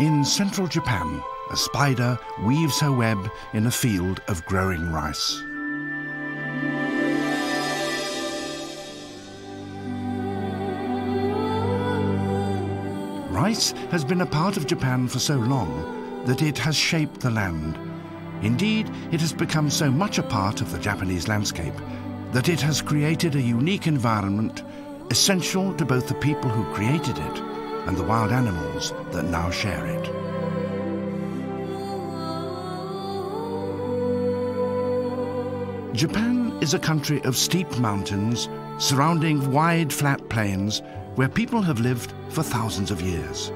In central Japan, a spider weaves her web in a field of growing rice. Rice has been a part of Japan for so long that it has shaped the land. Indeed, it has become so much a part of the Japanese landscape that it has created a unique environment essential to both the people who created it and the wild animals that now share it. Japan is a country of steep mountains surrounding wide flat plains where people have lived for thousands of years.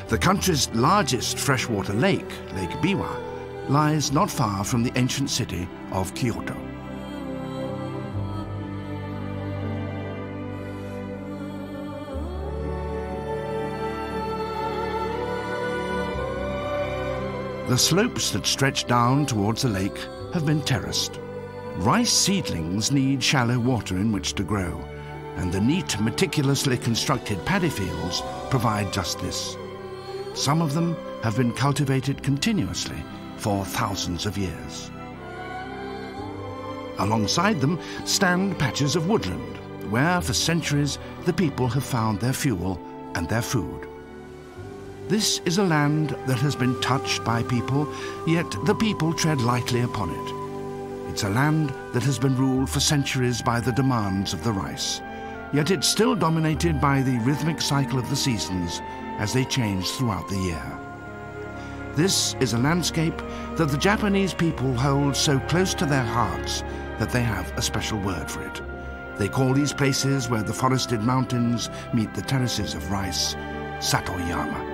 The country's largest freshwater lake, Lake Biwa, lies not far from the ancient city of Kyoto. The slopes that stretch down towards the lake have been terraced. Rice seedlings need shallow water in which to grow, and the neat, meticulously constructed paddy fields provide just this. Some of them have been cultivated continuously for thousands of years. Alongside them stand patches of woodland, where for centuries the people have found their fuel and their food. This is a land that has been touched by people, yet the people tread lightly upon it. It's a land that has been ruled for centuries by the demands of the rice, yet it's still dominated by the rhythmic cycle of the seasons as they change throughout the year. This is a landscape that the Japanese people hold so close to their hearts that they have a special word for it. They call these places where the forested mountains meet the terraces of rice, Satoyama.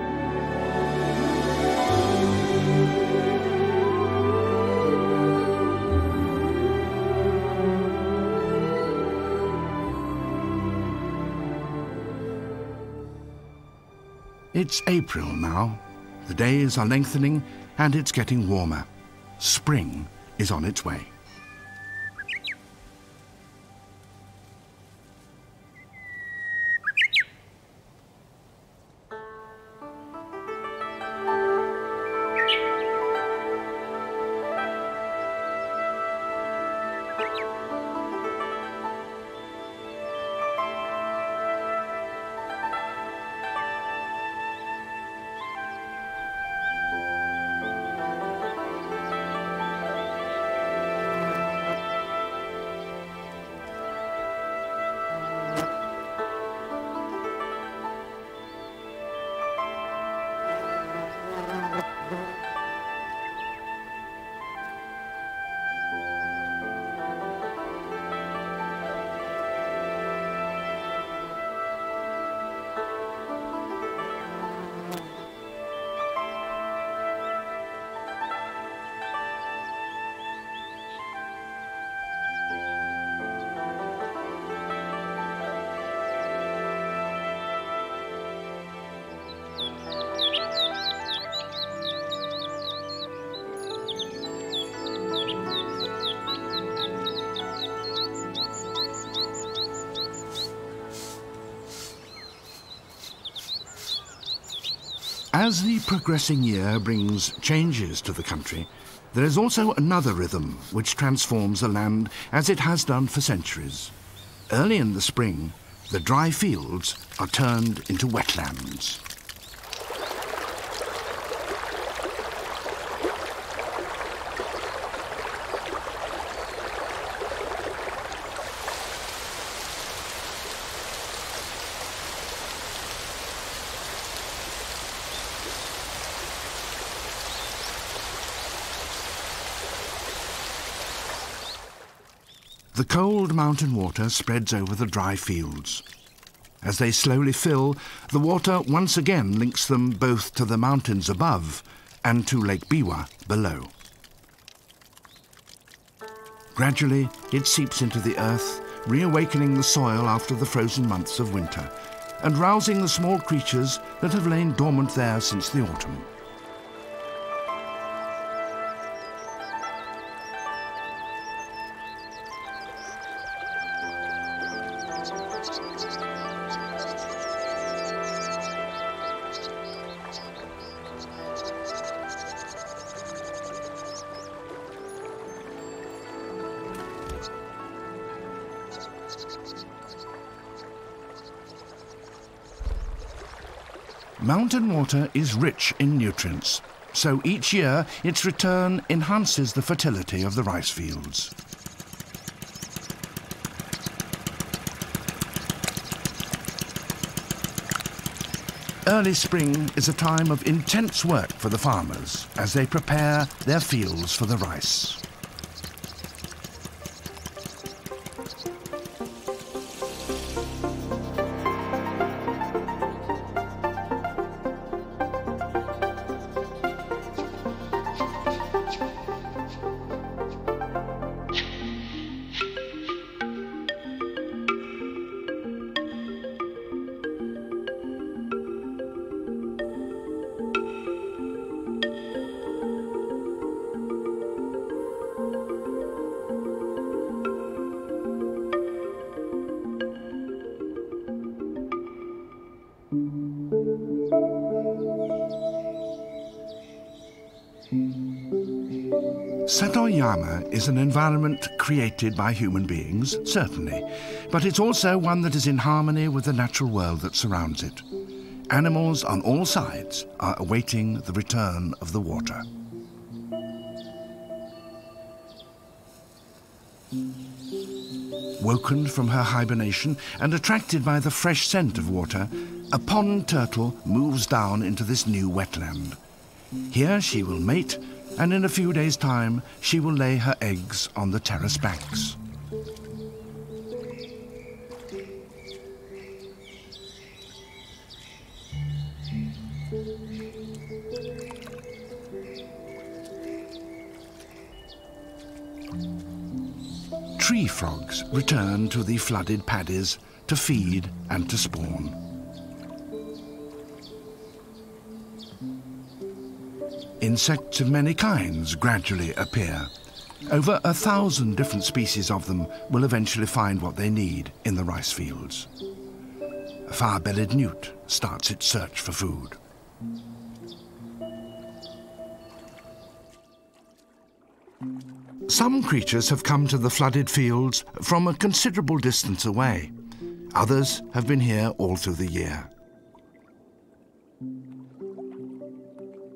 It's April now. The days are lengthening and it's getting warmer. Spring is on its way. As the progressing year brings changes to the country, there is also another rhythm which transforms the land as it has done for centuries. Early in the spring, the dry fields are turned into wetlands. The cold mountain water spreads over the dry fields. As they slowly fill, the water once again links them both to the mountains above and to Lake Biwa below. Gradually, it seeps into the earth, reawakening the soil after the frozen months of winter, and rousing the small creatures that have lain dormant there since the autumn. Mountain water is rich in nutrients, so each year its return enhances the fertility of the rice fields. Early spring is a time of intense work for the farmers as they prepare their fields for the rice. Satoyama is an environment created by human beings, certainly, but it's also one that is in harmony with the natural world that surrounds it. Animals on all sides are awaiting the return of the water. Woken from her hibernation and attracted by the fresh scent of water, a pond turtle moves down into this new wetland. Here she will mate, and in a few days' time she will lay her eggs on the terrace banks. Tree frogs return to the flooded paddies to feed and to spawn. Insects of many kinds gradually appear. Over 1,000 different species of them will eventually find what they need in the rice fields. A fire-bellied newt starts its search for food. Some creatures have come to the flooded fields from a considerable distance away. Others have been here all through the year.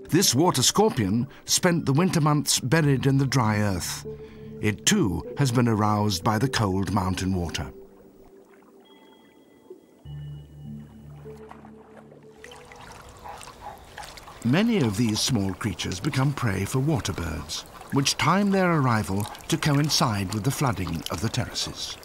This water scorpion spent the winter months buried in the dry earth. It too has been aroused by the cold mountain water. Many of these small creatures become prey for water birds, which time their arrival to coincide with the flooding of the terraces.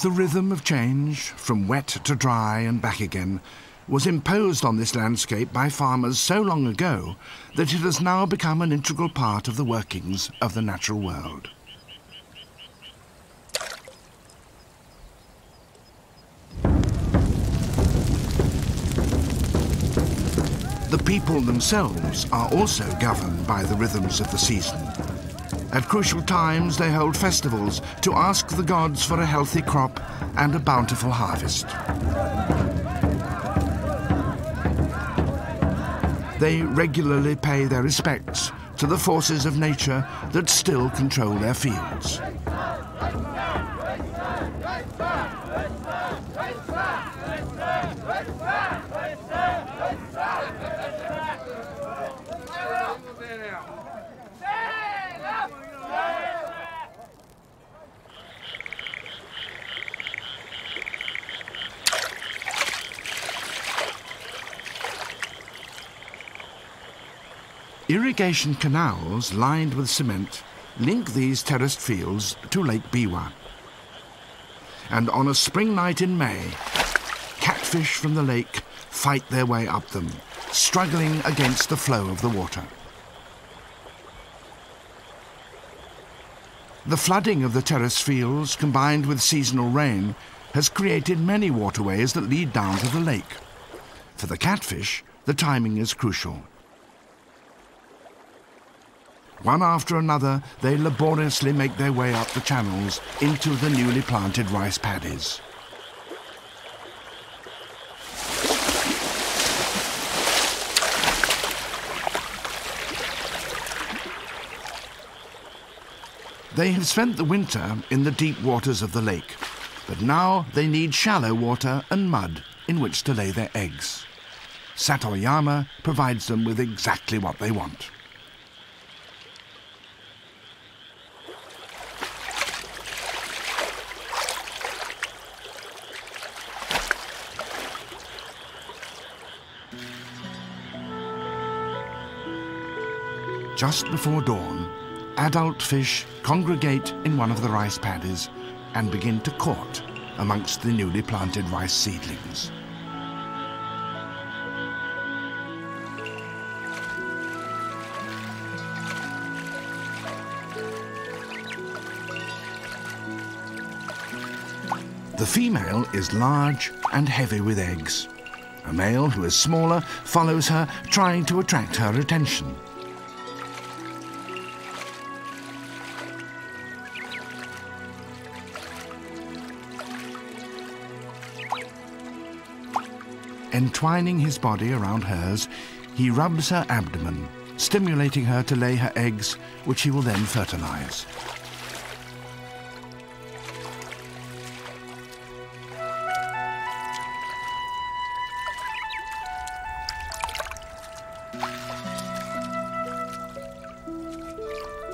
The rhythm of change, from wet to dry and back again, was imposed on this landscape by farmers so long ago that it has now become an integral part of the workings of the natural world. The people themselves are also governed by the rhythms of the season. At crucial times, they hold festivals to ask the gods for a healthy crop and a bountiful harvest. They regularly pay their respects to the forces of nature that still control their fields. Irrigation canals lined with cement link these terraced fields to Lake Biwa. And on a spring night in May, catfish from the lake fight their way up them, struggling against the flow of the water. The flooding of the terrace fields, combined with seasonal rain, has created many waterways that lead down to the lake. For the catfish, the timing is crucial. One after another, they laboriously make their way up the channels into the newly planted rice paddies. They have spent the winter in the deep waters of the lake, but now they need shallow water and mud in which to lay their eggs. Satoyama provides them with exactly what they want. Just before dawn, adult fish congregate in one of the rice paddies and begin to court amongst the newly planted rice seedlings. The female is large and heavy with eggs. A male who is smaller follows her, trying to attract her attention. Entwining his body around hers, he rubs her abdomen, stimulating her to lay her eggs, which he will then fertilize.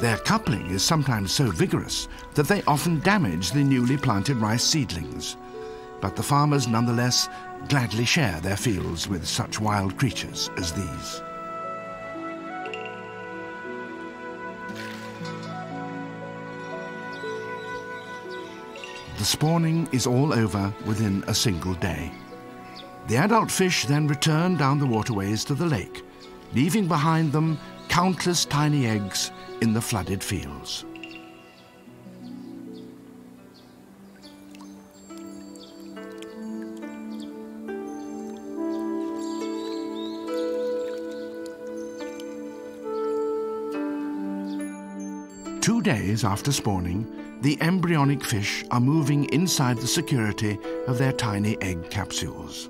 Their coupling is sometimes so vigorous that they often damage the newly planted rice seedlings. But the farmers nonetheless gladly share their fields with such wild creatures as these. The spawning is all over within a single day. The adult fish then return down the waterways to the lake, leaving behind them countless tiny eggs in the flooded fields. Two days after spawning, the embryonic fish are moving inside the security of their tiny egg capsules.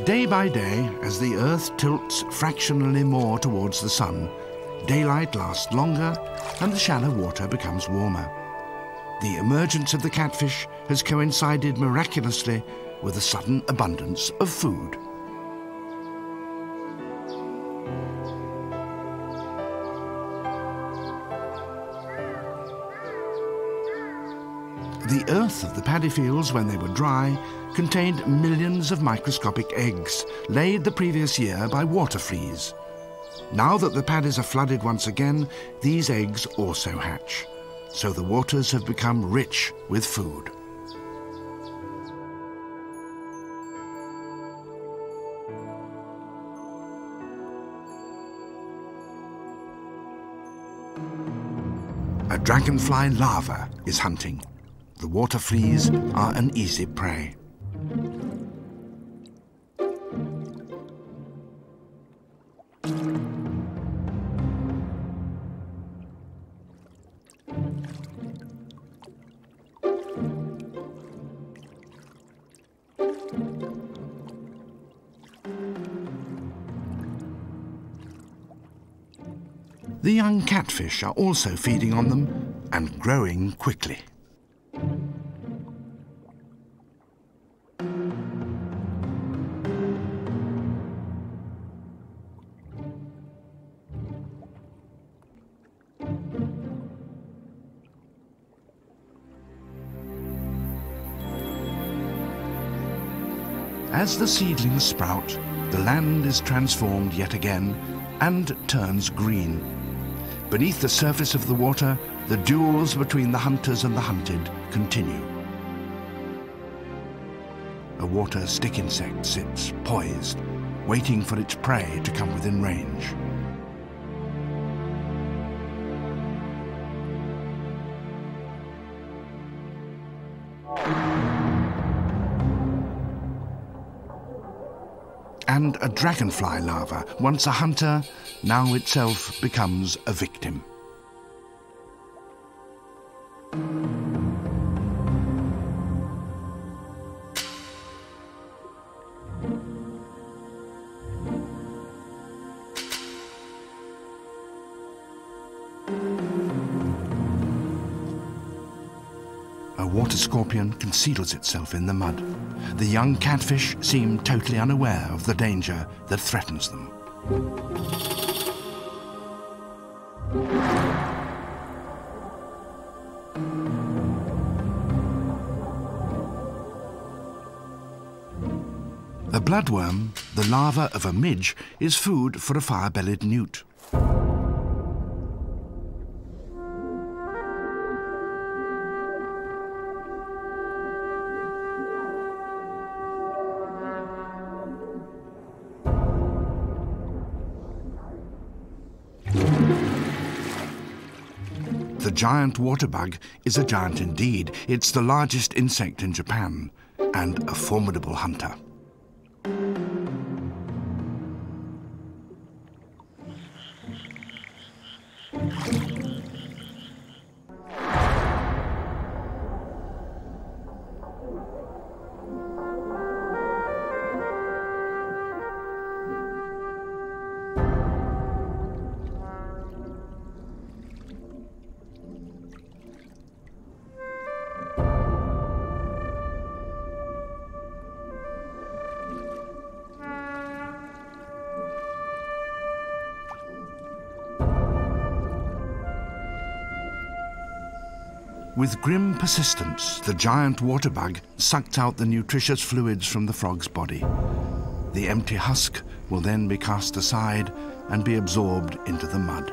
Day by day, as the Earth tilts fractionally more towards the sun, daylight lasts longer and the shallow water becomes warmer. The emergence of the catfish has coincided miraculously with a sudden abundance of food. The earth of the paddy fields, when they were dry, contained millions of microscopic eggs laid the previous year by water fleas. Now that the paddies are flooded once again, these eggs also hatch. So the waters have become rich with food. A dragonfly larva is hunting. The water fleas are an easy prey. The young catfish are also feeding on them and growing quickly. As the seedlings sprout, the land is transformed yet again and turns green. Beneath the surface of the water, the duels between the hunters and the hunted continue. A water stick insect sits poised, waiting for its prey to come within range. And a dragonfly larva, once a hunter, now itself becomes a victim. A water scorpion conceals itself in the mud. The young catfish seem totally unaware of the danger that threatens them. A bloodworm, the larva of a midge, is food for a fire-bellied newt. The giant water bug is a giant indeed. It's the largest insect in Japan and a formidable hunter. With grim persistence, the giant water bug sucked out the nutritious fluids from the frog's body. The empty husk will then be cast aside and be absorbed into the mud.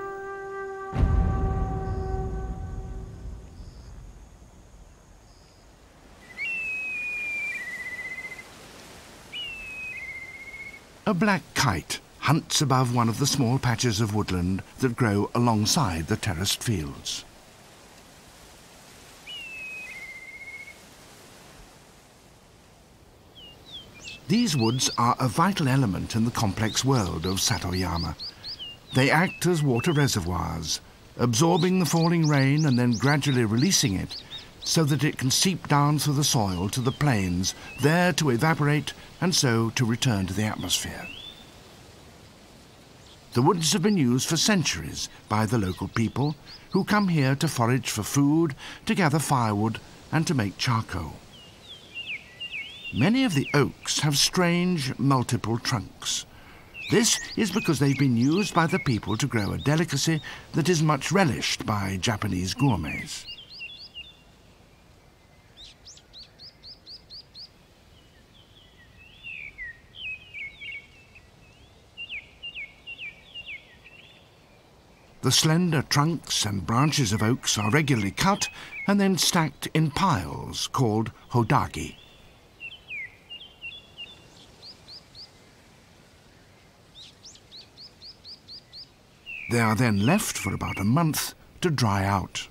A black kite hunts above one of the small patches of woodland that grow alongside the terraced fields. These woods are a vital element in the complex world of Satoyama. They act as water reservoirs, absorbing the falling rain and then gradually releasing it so that it can seep down through the soil to the plains, there to evaporate and so to return to the atmosphere. The woods have been used for centuries by the local people who come here to forage for food, to gather firewood and to make charcoal. Many of the oaks have strange, multiple trunks. This is because they've been used by the people to grow a delicacy that is much relished by Japanese gourmets. The slender trunks and branches of oaks are regularly cut and then stacked in piles called hodagi. They are then left for about a month to dry out.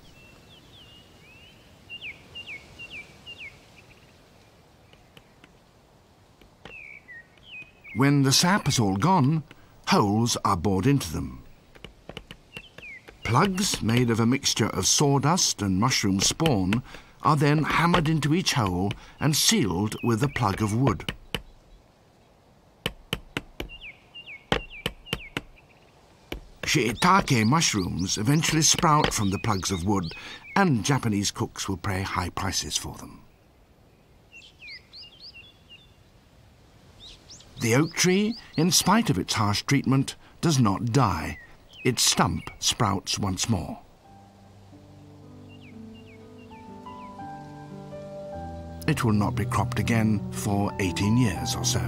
When the sap is all gone, holes are bored into them. Plugs made of a mixture of sawdust and mushroom spawn are then hammered into each hole and sealed with a plug of wood. Shiitake mushrooms eventually sprout from the plugs of wood, and Japanese cooks will pay high prices for them. The oak tree, in spite of its harsh treatment, does not die. Its stump sprouts once more. It will not be cropped again for 18 years or so.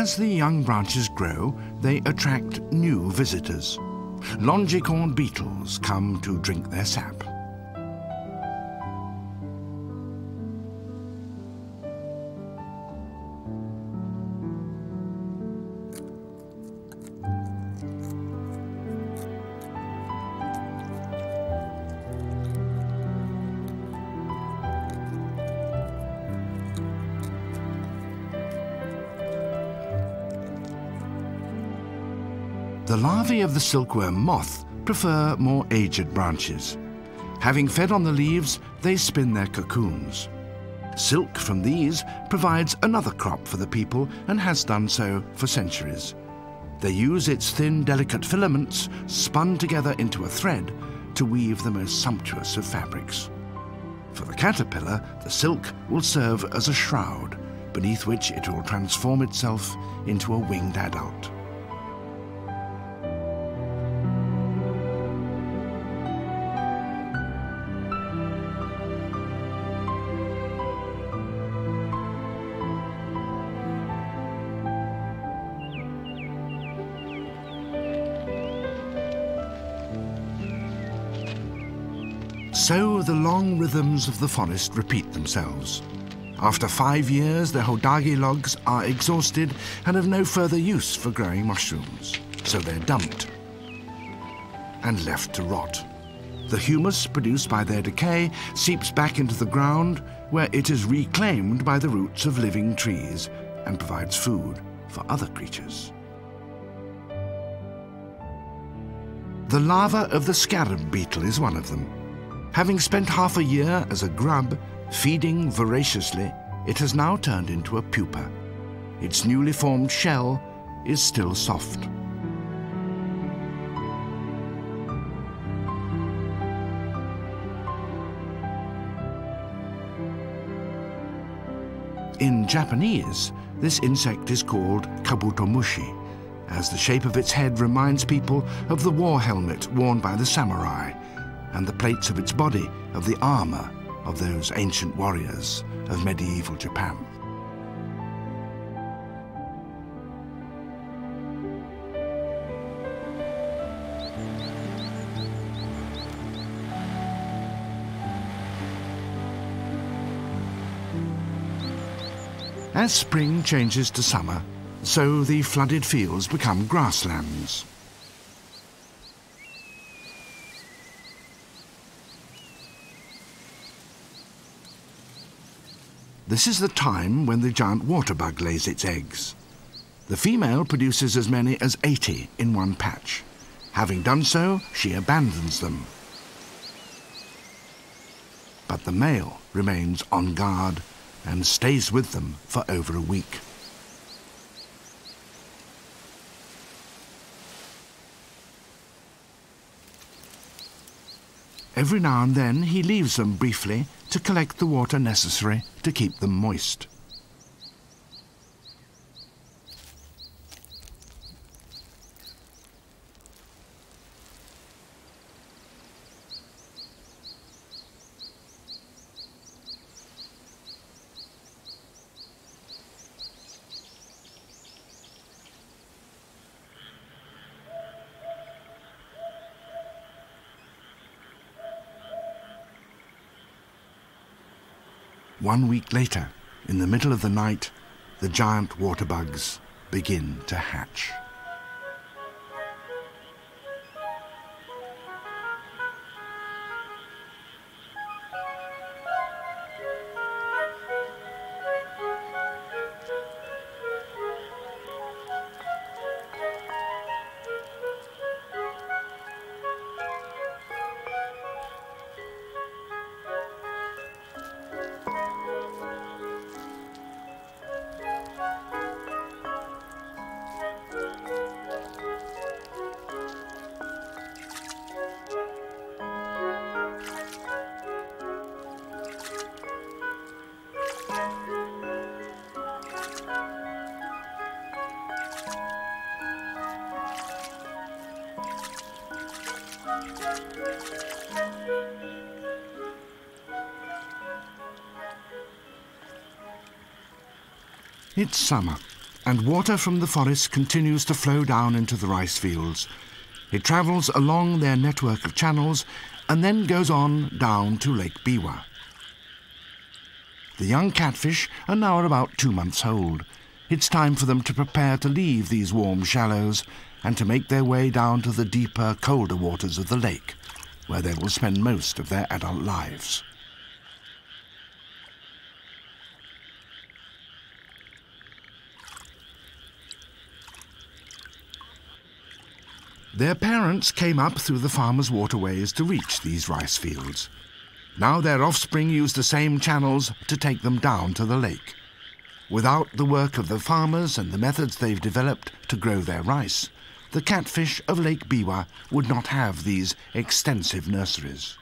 As the young branches grow, they attract new visitors. Longicorn beetles come to drink their sap. The larvae of the silkworm moth prefer more aged branches. Having fed on the leaves, they spin their cocoons. Silk from these provides another crop for the people and has done so for centuries. They use its thin, delicate filaments, spun together into a thread, to weave the most sumptuous of fabrics. For the caterpillar, the silk will serve as a shroud, beneath which it will transform itself into a winged adult. So the long rhythms of the forest repeat themselves. After 5 years, the hodagi logs are exhausted and of no further use for growing mushrooms, so they're dumped and left to rot. The humus produced by their decay seeps back into the ground, where it is reclaimed by the roots of living trees and provides food for other creatures. The larva of the scarab beetle is one of them. Having spent half a year as a grub, feeding voraciously, it has now turned into a pupa. Its newly formed shell is still soft. In Japanese, this insect is called kabutomushi, as the shape of its head reminds people of the war helmet worn by the samurai, and the plates of its body of the armor of those ancient warriors of medieval Japan. As spring changes to summer, so the flooded fields become grasslands. This is the time when the giant waterbug lays its eggs. The female produces as many as 80 in one patch. Having done so, she abandons them. But the male remains on guard and stays with them for over a week. Every now and then he leaves them briefly to collect the water necessary to keep them moist. One week later, in the middle of the night, the giant waterbugs begin to hatch. It's summer, and water from the forest continues to flow down into the rice fields. It travels along their network of channels and then goes on down to Lake Biwa. The young catfish are now about 2 months old. It's time for them to prepare to leave these warm shallows and to make their way down to the deeper, colder waters of the lake, where they will spend most of their adult lives. Their parents came up through the farmers' waterways to reach these rice fields. Now their offspring use the same channels to take them down to the lake. Without the work of the farmers and the methods they've developed to grow their rice, the catfish of Lake Biwa would not have these extensive nurseries.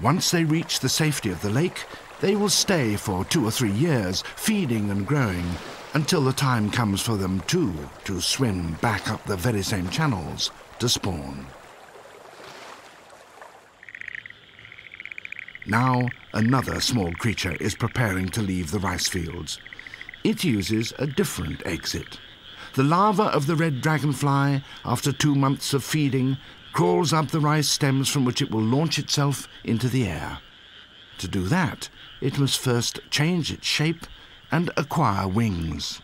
Once they reach the safety of the lake, they will stay for 2 or 3 years, feeding and growing, until the time comes for them too to swim back up the very same channels to spawn. Now another small creature is preparing to leave the rice fields. It uses a different exit. The larva of the red dragonfly, after 2 months of feeding, crawls up the rice stems from which it will launch itself into the air. To do that, it must first change its shape and acquire wings.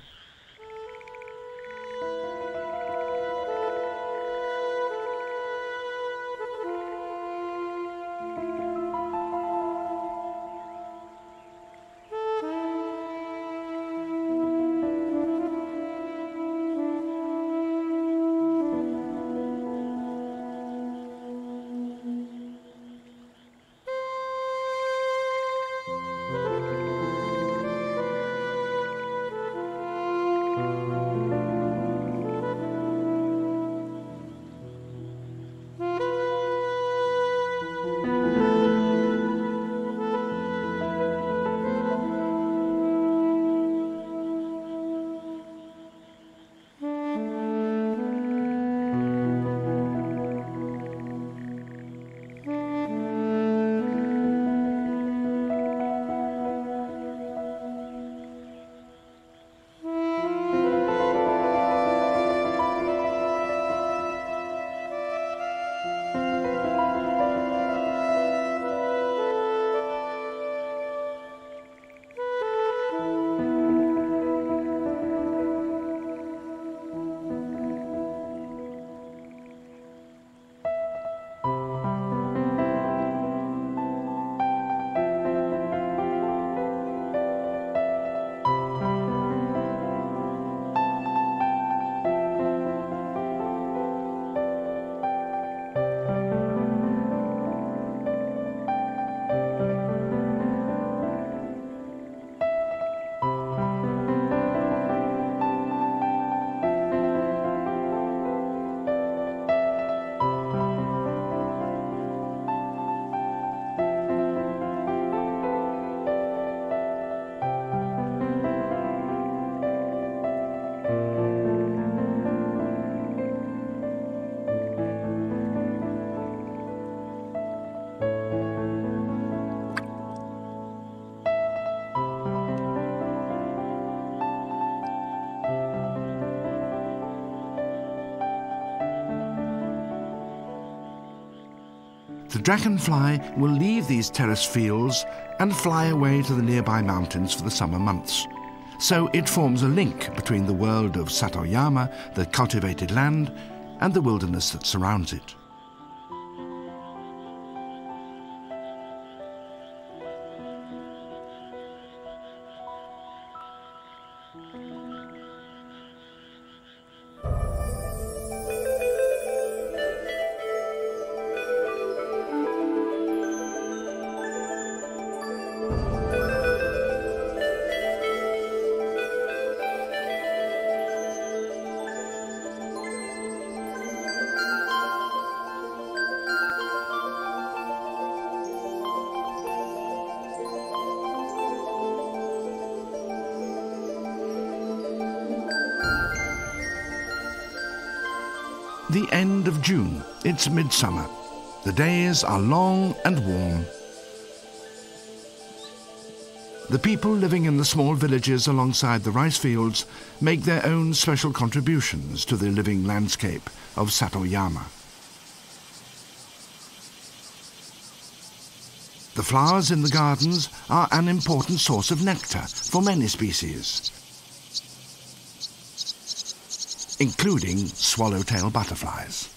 The dragonfly will leave these terrace fields and fly away to the nearby mountains for the summer months. So it forms a link between the world of Satoyama, the cultivated land, and the wilderness that surrounds it. The end of June, it's midsummer. The days are long and warm. The people living in the small villages alongside the rice fields make their own special contributions to the living landscape of Satoyama. The flowers in the gardens are an important source of nectar for many species, including swallowtail butterflies.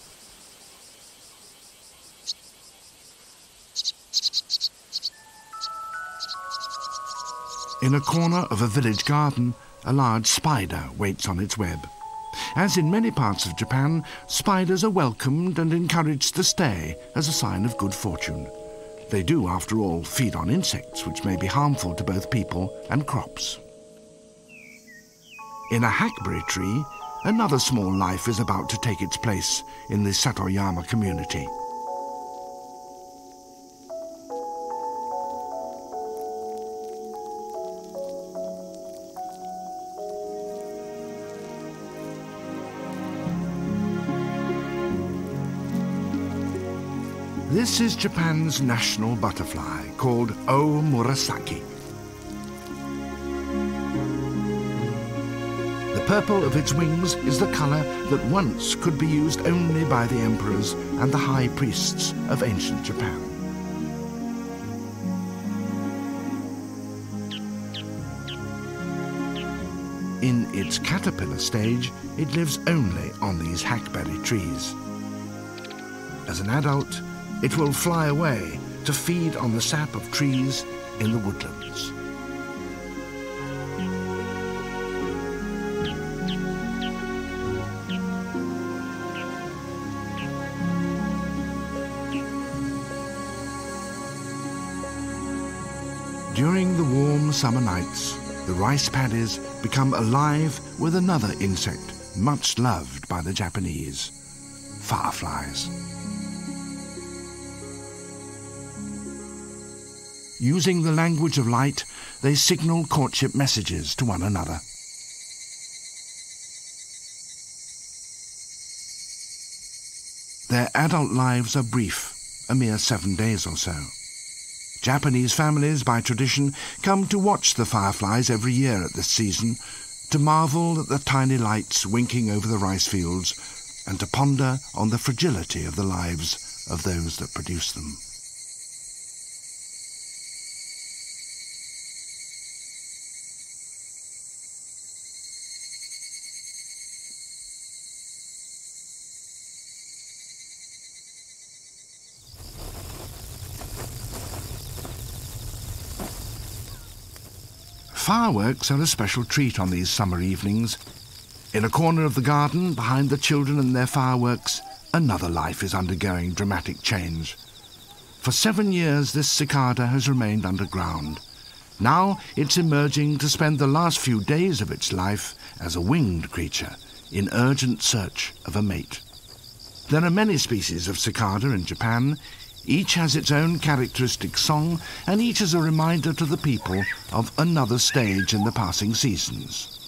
In a corner of a village garden, a large spider waits on its web. As in many parts of Japan, spiders are welcomed and encouraged to stay as a sign of good fortune. They do, after all, feed on insects which may be harmful to both people and crops. In a hackberry tree, another small life is about to take its place in the Satoyama community. This is Japan's national butterfly, called O Murasaki. The purple of its wings is the colour that once could be used only by the emperors and the high priests of ancient Japan. In its caterpillar stage, it lives only on these hackberry trees. As an adult, it will fly away to feed on the sap of trees in the woodlands. During the warm summer nights, the rice paddies become alive with another insect much loved by the Japanese: fireflies. Using the language of light, they signal courtship messages to one another. Their adult lives are brief, a mere 7 days or so. Japanese families, by tradition, come to watch the fireflies every year at this season, to marvel at the tiny lights winking over the rice fields, and to ponder on the fragility of the lives of those that produce them. Fireworks are a special treat on these summer evenings. In a corner of the garden, behind the children and their fireworks, another life is undergoing dramatic change. For 7 years, this cicada has remained underground. Now it's emerging to spend the last few days of its life as a winged creature in urgent search of a mate. There are many species of cicada in Japan. Each has its own characteristic song, and each is a reminder to the people of another stage in the passing seasons.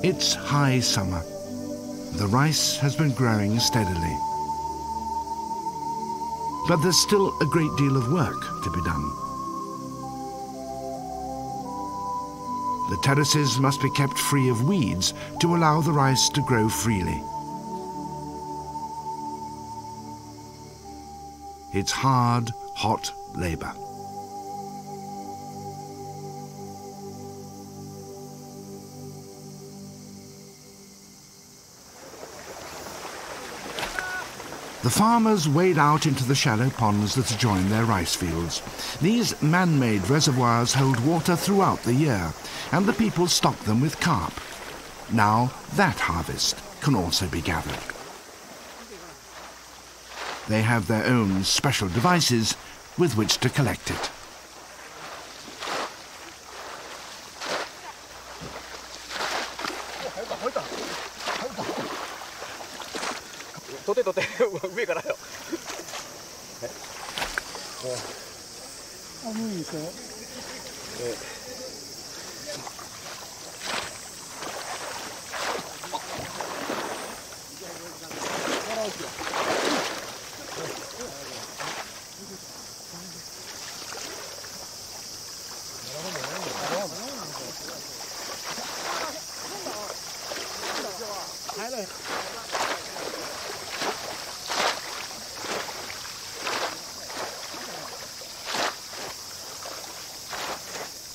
It's high summer. The rice has been growing steadily. But there's still a great deal of work to be done. The terraces must be kept free of weeds to allow the rice to grow freely. It's hard, hot labor. The farmers wade out into the shallow ponds that adjoin their rice fields. These man-made reservoirs hold water throughout the year, and the people stock them with carp. Now that harvest can also be gathered. They have their own special devices with which to collect it. 取って上からよ。寒いですよ。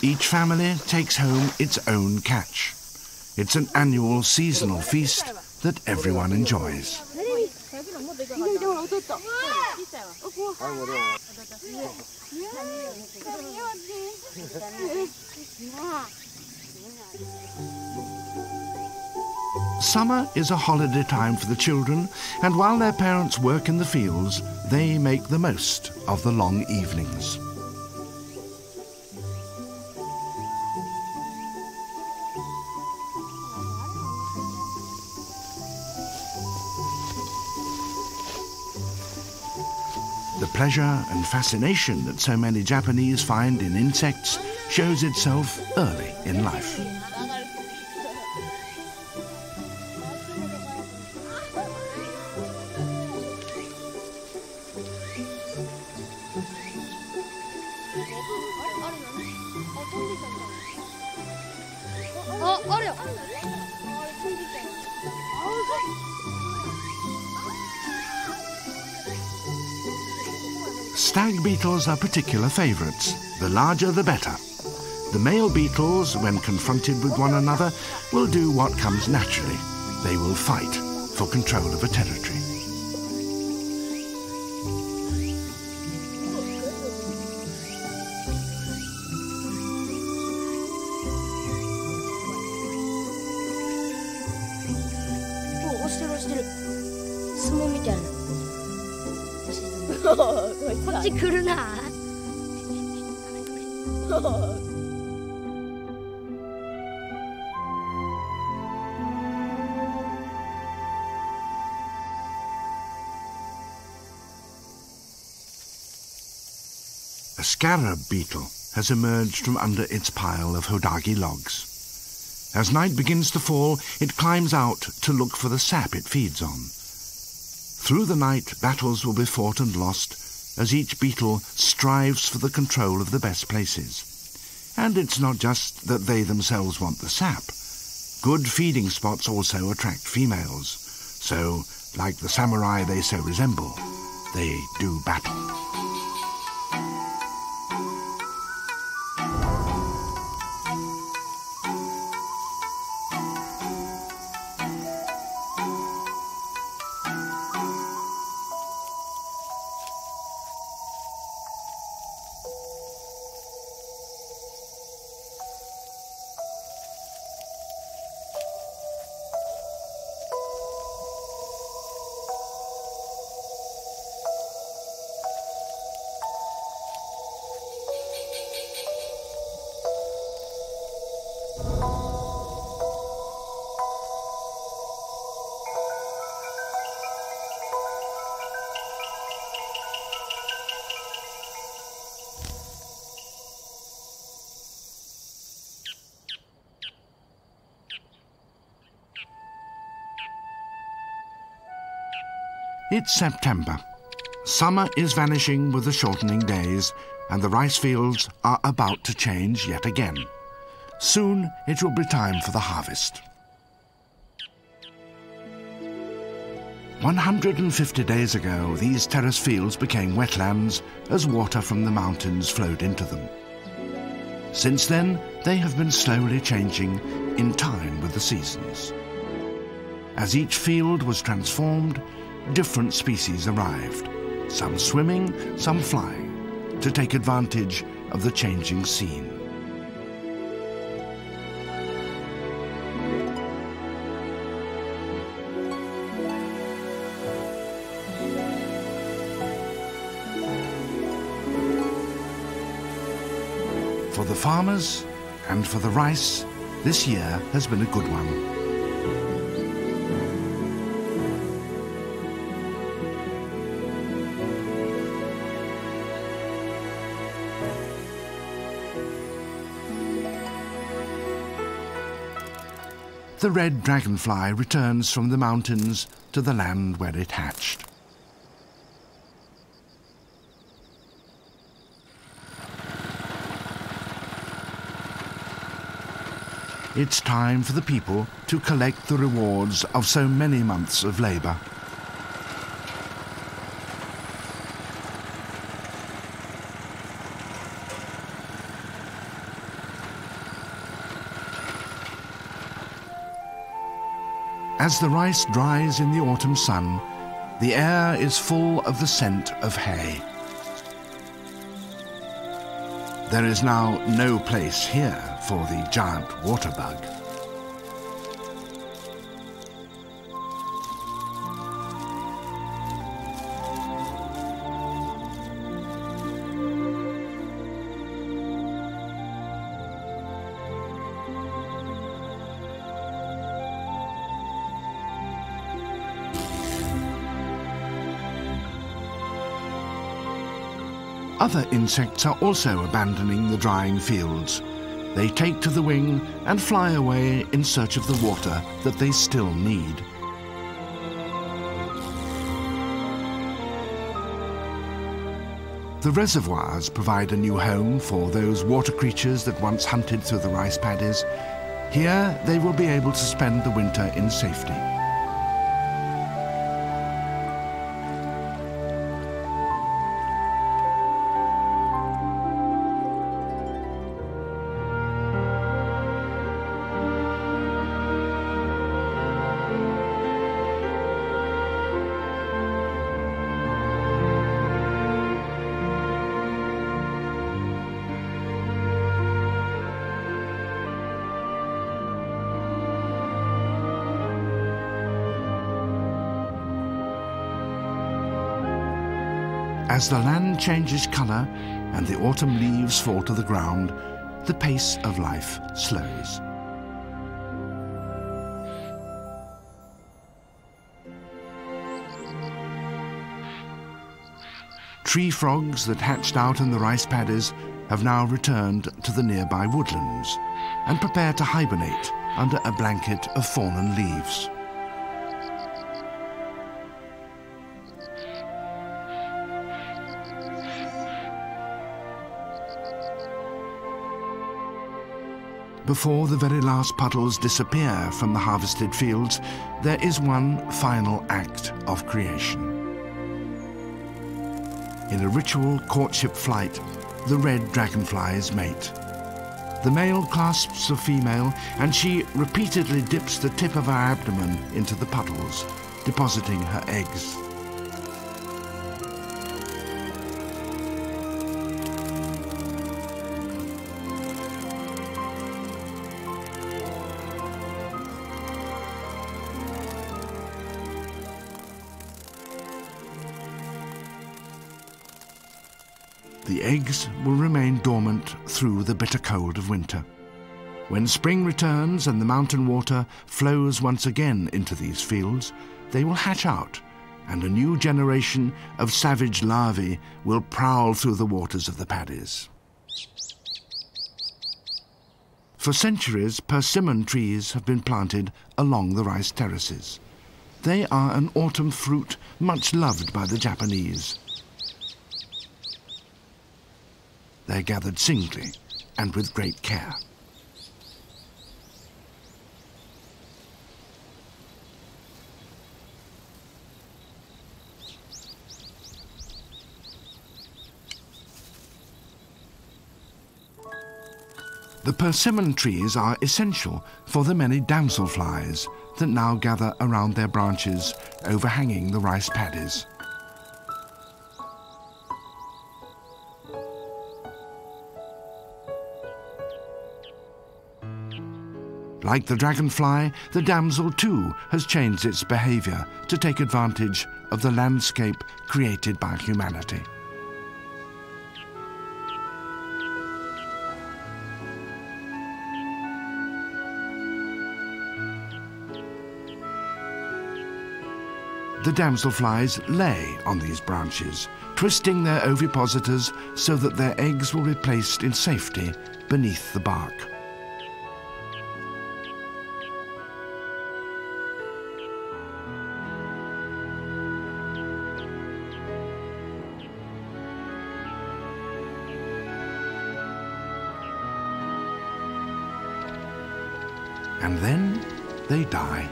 Each family takes home its own catch. It's an annual seasonal feast that everyone enjoys. Summer is a holiday time for the children, and while their parents work in the fields, they make the most of the long evenings. The pleasure and fascination that so many Japanese find in insects shows itself early in life. Stag beetles are particular favourites. The larger the better. The male beetles, when confronted with one another, will do what comes naturally. They will fight for control of a territory. A scarab beetle has emerged from under its pile of hodagi logs. As night begins to fall, it climbs out to look for the sap it feeds on. Through the night, battles will be fought and lost as each beetle strives for the control of the best places. And it's not just that they themselves want the sap. Good feeding spots also attract females. So, like the samurai they so resemble, they do battle. It's September. Summer is vanishing with the shortening days, and the rice fields are about to change yet again. Soon it will be time for the harvest. 150 days ago, these terrace fields became wetlands as water from the mountains flowed into them. Since then, they have been slowly changing in time with the seasons. As each field was transformed, different species arrived, some swimming, some flying, to take advantage of the changing scene. For the farmers and for the rice, this year has been a good one. the red dragonfly returns from the mountains to the land where it hatched. It's time for the people to collect the rewards of so many months of labour. As the rice dries in the autumn sun, the air is full of the scent of hay. There is now no place here for the giant water bug. Other insects are also abandoning the drying fields. They take to the wing and fly away in search of the water that they still need. The reservoirs provide a new home for those water creatures that once hunted through the rice paddies. Here they will be able to spend the winter in safety. As the land changes colour and the autumn leaves fall to the ground, the pace of life slows. Tree frogs that hatched out in the rice paddies have now returned to the nearby woodlands and prepare to hibernate under a blanket of fallen leaves. Before the very last puddles disappear from the harvested fields, there is one final act of creation. In a ritual courtship flight, the red dragonflies mate. The male clasps the female, and she repeatedly dips the tip of her abdomen into the puddles, depositing her eggs. The eggs will remain dormant through the bitter cold of winter. When spring returns and the mountain water flows once again into these fields, they will hatch out, and a new generation of savage larvae will prowl through the waters of the paddies. For centuries, persimmon trees have been planted along the rice terraces. They are an autumn fruit much loved by the Japanese. They're gathered singly and with great care. The persimmon trees are essential for the many damselflies that now gather around their branches overhanging the rice paddies. Like the dragonfly, the damsel too has changed its behaviour to take advantage of the landscape created by humanity. The damselflies lay on these branches, twisting their ovipositors so that their eggs will be placed in safety beneath the bark. and then they die.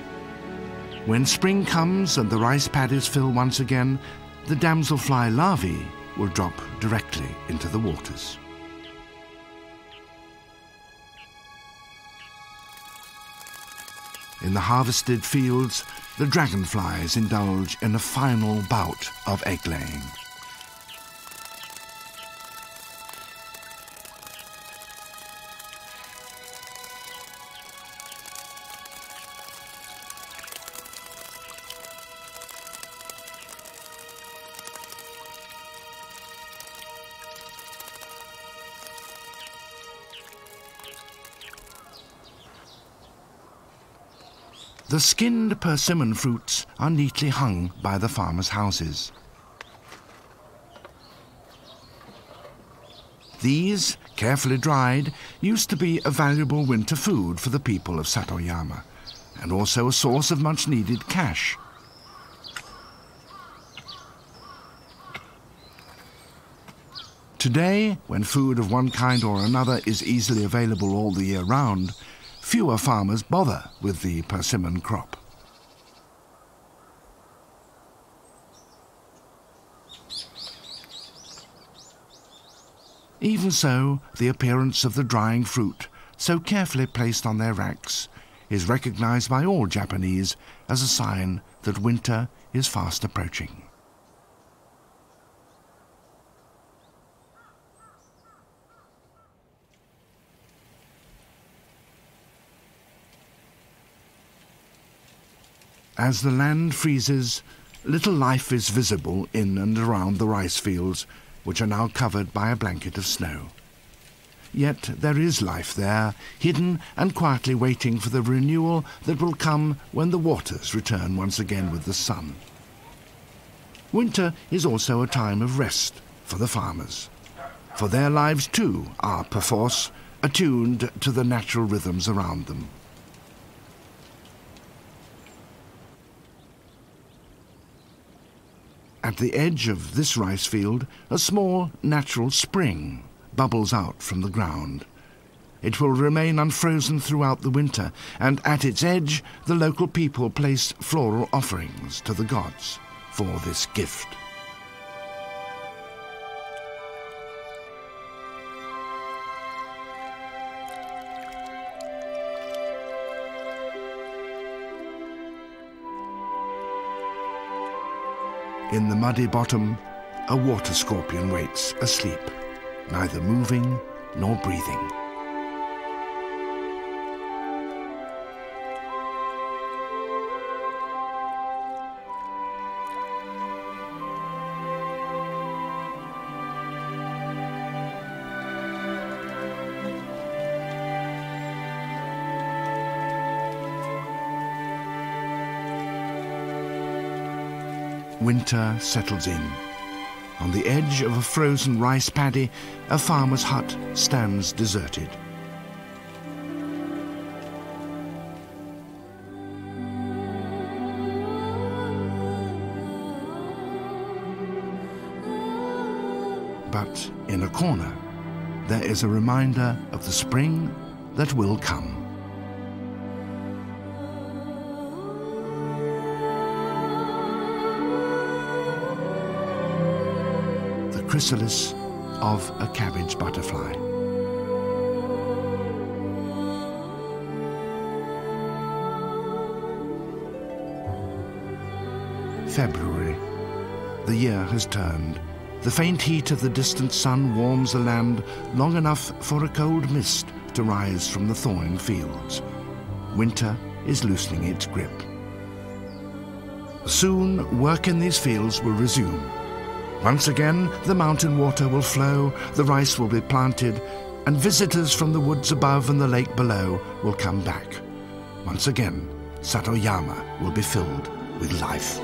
When spring comes and the rice paddies fill once again, the damselfly larvae will drop directly into the waters. In the harvested fields, the dragonflies indulge in a final bout of egg-laying. The skinned persimmon fruits are neatly hung by the farmers' houses. These, carefully dried, used to be a valuable winter food for the people of Satoyama, and also a source of much-needed cash. Today, when food of one kind or another is easily available all the year round, fewer farmers bother with the persimmon crop. Even so, the appearance of the drying fruit, so carefully placed on their racks, is recognized by all Japanese as a sign that winter is fast approaching. As the land freezes, little life is visible in and around the rice fields, which are now covered by a blanket of snow. Yet there is life there, hidden and quietly waiting for the renewal that will come when the waters return once again with the sun. Winter is also a time of rest for the farmers, for their lives too are, perforce, attuned to the natural rhythms around them. At the edge of this rice field, a small natural spring bubbles out from the ground. It will remain unfrozen throughout the winter, and at its edge the local people place floral offerings to the gods for this gift. In the muddy bottom, a water scorpion waits asleep, neither moving nor breathing. Winter settles in. On the edge of a frozen rice paddy, a farmer's hut stands deserted. But in a corner, there is a reminder of the spring that will come. Chrysalis of a cabbage butterfly. February. The year has turned. The faint heat of the distant sun warms the land long enough for a cold mist to rise from the thawing fields. Winter is loosening its grip. Soon, work in these fields will resume. Once again, the mountain water will flow, the rice will be planted, and visitors from the woods above and the lake below will come back. Once again, Satoyama will be filled with life.